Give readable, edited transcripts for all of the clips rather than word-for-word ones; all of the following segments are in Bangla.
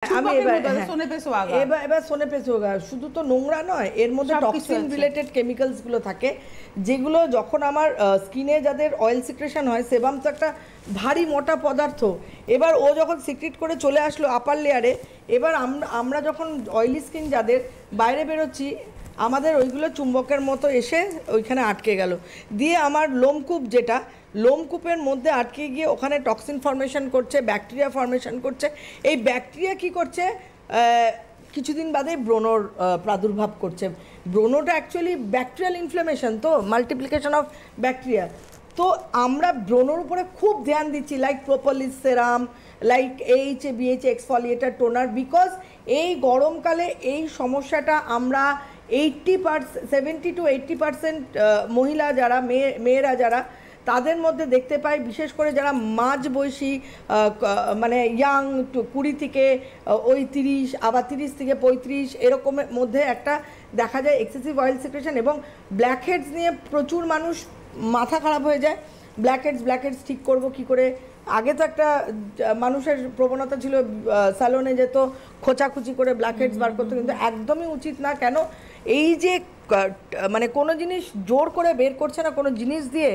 আমি এবার সোনে পেছে হোগা শুধু তো নোংরা নয়, এর মধ্যে টক্সিন রিলেটেড কেমিক্যালসগুলো থাকে যেগুলো যখন আমার স্কিনে যাদের অয়েল সিক্রেশন হয়, সেবাম তো একটা ভারী মোটা পদার্থ, এবার ও যখন সিক্রেট করে চলে আসলো আপার লেয়ারে, এবার আমরা যখন অয়েলি স্কিন যাদের বাইরে বেরোচ্ছি, আমাদের ওইগুলো চুম্বকের মতো এসে ওইখানে আটকে গেল, দিয়ে আমার লোমকূপ যেটা লোমকূপের মধ্যে আটকে গিয়ে ওখানে টক্সিন ফর্মেশন করছে, ব্যাকটেরিয়া ফর্মেশন করছে। এই ব্যাকটেরিয়া কি করছে, কিছুদিন বাদে ব্রণর প্রাদুর্ভাব করছে। ব্রণটা অ্যাকচুয়ালি ব্যাকটেরিয়াল ইনফ্লামেশন, তো মাল্টিপ্লিকেশন অফ ব্যাকটেরিয়া। তো আমরা ব্রণর উপরে খুব ধ্যান দিচ্ছি, like propolis serum, like BHA exfoliator toner, because এই গরমকালে এই সমস্যাটা আমরা 70 to 80% মহিলা যারা মেয়েরা যারা তাদের মধ্যে দেখতে পাই, বিশেষ করে যারা মাঝ বয়সী, মানে ইয়াং 20 থেকে ওই 30, আবার 30 থেকে 35 এরকমের মধ্যে একটা দেখা যায় এক্সেসিভ অয়েল সিক্রেশন, এবং ব্ল্যাক হেডস নিয়ে প্রচুর মানুষ মাথা খারাপ হয়ে যায়। ব্ল্যাক হেডস ঠিক করব কি করে? আগে তো একটা মানুষের প্রবণতা ছিল স্যালনে যেত, খোঁচাখুচি করে ব্ল্যাক হেডস বার করতে, কিন্তু একদমই উচিত না। কেন? এই যে মানে কোনো জিনিস জোর করে বের করছে না কোনো জিনিস দিয়ে,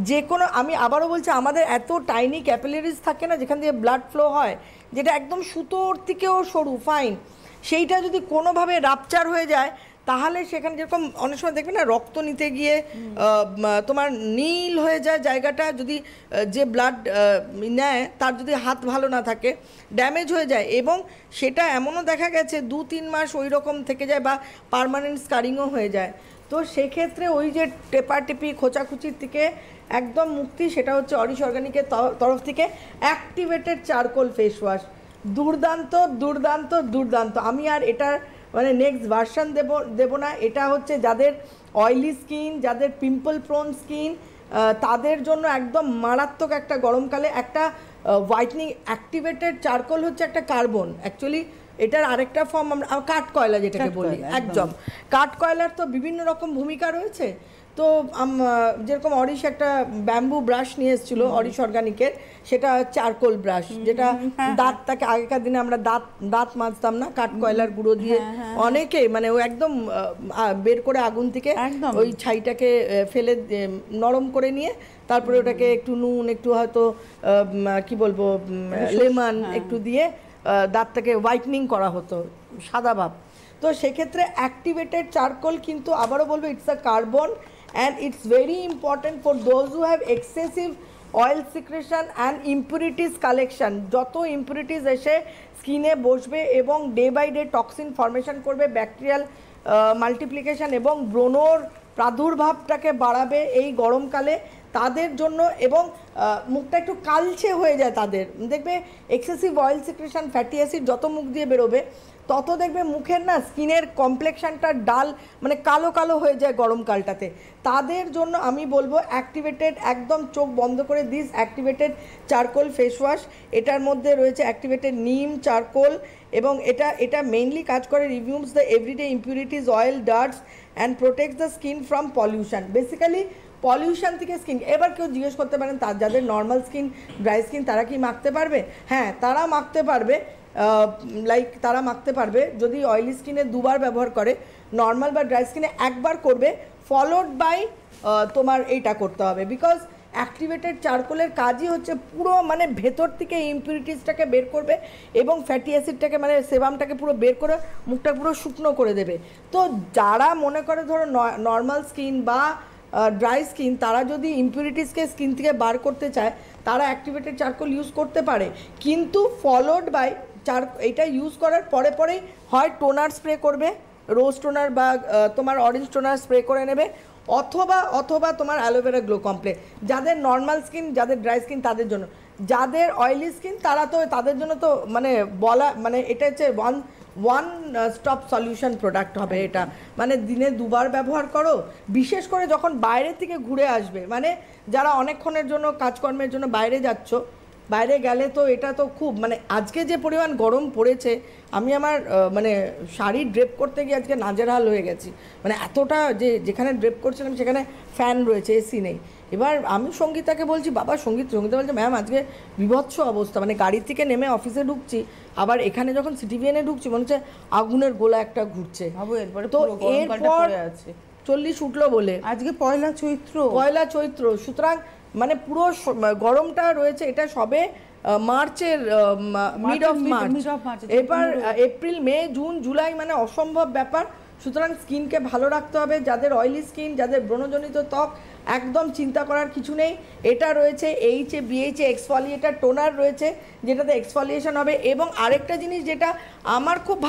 যে কোনো, আমি আবারও বলছি, আমাদের এত টাইনি ক্যাপিলারিজ থাকে না যেখান দিয়ে ব্লাড ফ্লো হয়, যেটা একদম সুতোর থেকেও সরু, ফাইন, সেইটা যদি কোনোভাবে রাপচার হয়ে যায়, তাহলে সেখানে যেরকম অনেক সময় দেখবে না রক্ত নিতে গিয়ে তোমার নীল হয়ে যায় জায়গাটা, যদি যে ব্লাড নেয় তার যদি হাত ভালো না থাকে, ড্যামেজ হয়ে যায়, এবং সেটা এমনও দেখা গেছে 2-3 মাস ওই রকম থেকে যায়, বা পার্মানেন্ট স্কারিংও হয়ে যায়। তো সেক্ষেত্রে ওই যে টেপাটেপি খোঁচাখুচির থেকে একদম মুক্তি, সেটা হচ্ছে অরিশ অর্গানিকের তরফ থেকে অ্যাক্টিভেটেড চারকোল ফেস ওয়াশ। দুর্দান্ত দুর্দান্ত দুর্দান্ত। আমি আর এটার মানে নেক্সট ভার্সন দেবো না। এটা হচ্ছে যাদের অয়েলি স্কিন, যাদের পিম্পল প্রোন স্কিন, তাদের জন্য একদম মারাত্মক একটা গরমকালে একটা হোয়াইটনিং। অ্যাক্টিভেটেড চারকোল হচ্ছে একটা কার্বন, অ্যাকচুয়ালি এটার আরেকটা ফর্ম আমরা কাঠ কয়লা যেটাকে বলি, একদম কাঠ কয়লার তো বিভিন্ন রকম ভূমিকা রয়েছে। তো যেরকম অরিশ একটা ব্যাম্বু ব্রাশ নিয়ে এসেছিল অরিশ অর্গানিকের, সেটা চারকোল ব্রাশ, যেটা দাঁতটাকে আগেকার দিনে আমরা দাঁত মাজতাম না কাঠ কয়লার গুঁড়ো দিয়ে, অনেকে মানে ও একদম বের করে আগুন থেকে ওই ছাইটাকে ফেলে নরম করে নিয়ে তারপরে ওটাকে একটু নুন, একটু হয়তো কি বলবো লেমন একটু দিয়ে দাঁতটাকে হোয়াইটনিং করা হতো, সাদা ভাব। তো সেক্ষেত্রে অ্যাক্টিভেটেড চারকোল কিন্তু আবারও বলবো it's a carbon, and it's very important for those who have excessive oil secretion and impurities collection. যত impurities এসে স্কিনে বসবে এবং day by day toxin formation করবে, ব্যাকটেরিয়াল মাল্টিপ্লিকেশন এবং ব্রণর প্রাদুর্ভাবটাকে বাড়াবে এই গরমকালে তাদের জন্য, এবং মুখটা একটু কালচে হয়ে যায় তাদের, দেখবে excessive oil secretion, fatty acid যত মুখ দিয়ে বেরোবে তত দেখবে মুখের না স্কিনের কমপ্লেক্সানটা ডাল মানে কালো কালো হয়ে যায় গরমকালটাতে। তাদের জন্য আমি বলবো অ্যাক্টিভেটেড, একদম চোখ বন্ধ করে this activated charcoal face wash. এটার মধ্যে রয়েছে অ্যাক্টিভেটেড নিম চারকোল, এবং এটা মেইনলি কাজ করে removes the everyday impurities, oil, dirts and protects the skin from pollution. Basically pollution থেকে স্কিন। এবার কেউ জিজ্ঞেস করতে পারেন যাদের নর্মাল স্কিন, ড্রাই স্কিন, তারা কি মাখতে পারবে? হ্যাঁ, তারা মাখতে পারবে, তারা মাখতে পারবে যদি অয়েলি স্কিনে দুবার ব্যবহার করে, নর্মাল বা ড্রাই স্কিনে একবার করবে, ফলোড বাই তোমার এইটা করতে হবে। বিকজ অ্যাক্টিভেটেড চারকোলের কাজই হচ্ছে পুরো মানে ভেতর থেকে ইম্পিউরিটিসটাকে বের করবে এবং ফ্যাটি অ্যাসিডটাকে মানে সেবামটাকে পুরো বের করে মুখটা পুরো শুকনো করে দেবে। তো যারা মনে করে ধরো নর্মাল স্কিন বা ড্রাই স্কিন, তারা যদি ইম্পিউরিটিসকে স্কিন থেকে বার করতে চায়, তারা অ্যাক্টিভেটেড চারকোল ইউজ করতে পারে, কিন্তু ফলোড বাই এইটা ইউজ করার পরে পরেই হয় টোনার স্প্রে করবে, রোজ টোনার বা তোমার অরেঞ্জ টোনার স্প্রে করে নেবে, অথবা তোমার অ্যালোভেরা গ্লো কমপ্লেক্স। যাদের নর্মাল স্কিন, যাদের ড্রাই স্কিন তাদের জন্য। যাদের অয়েলি স্কিন তারা তো তাদের জন্য তো মানে বলা মানে এটা হচ্ছে ওয়ান স্টপ সলিউশন প্রোডাক্ট হবে এটা, মানে দিনে দুবার ব্যবহার করো। বিশেষ করে যখন বাইরে থেকে ঘুরে আসবে, মানে যারা অনেকক্ষণের জন্য কাজকর্মের জন্য বাইরে যাচ্ছ, বাইরে গেলে তো এটা তো খুব মানে আজকে যে পরিমাণ গরম পড়েছে, আমি আমার মানে শাড়ি ড্রেপ করতে গিয়ে আজকে নাজেরহাল হয়ে গেছি। মানে এতটা যেখানে ড্রেপ করছিলাম সেখানে ফ্যান রয়েছে, এসি নেই, এবার আমি সঙ্গীতাকে বলছি, বাবা সঙ্গীতা বলছে ম্যাম আজকে বিভৎস অবস্থা, মানে গাড়ি থেকে নেমে অফিসে ঢুকছি, আবার এখানে যখন সিটিভিএনে ঢুকছি মনে হচ্ছে আগুনের গোলা একটা ঘুরছে। তো এরপর 40 উঠলো বলে আজকে পয়লা চৈত্র, সুতরাং মানে পুরো গরমটা রয়েছে। এটা সবে মার্চের মিড অফ মার্চ, এবার এপ্রিল মে জুন জুলাই, মানে অসম্ভব ব্যাপার। সুতরাং স্কিনকে ভালো রাখতে হবে। যাদের অয়েলি স্কিন, যাদের ব্রণজনিত ত্বক, একদম চিন্তা করার কিছু নেই। এটা রয়েছে BHA এক্সফলিয়েটার টোনার রয়েছে, যেটাতে এক্সফলিয়েশন হবে। এবং আরেকটা জিনিস যেটা আমার খুব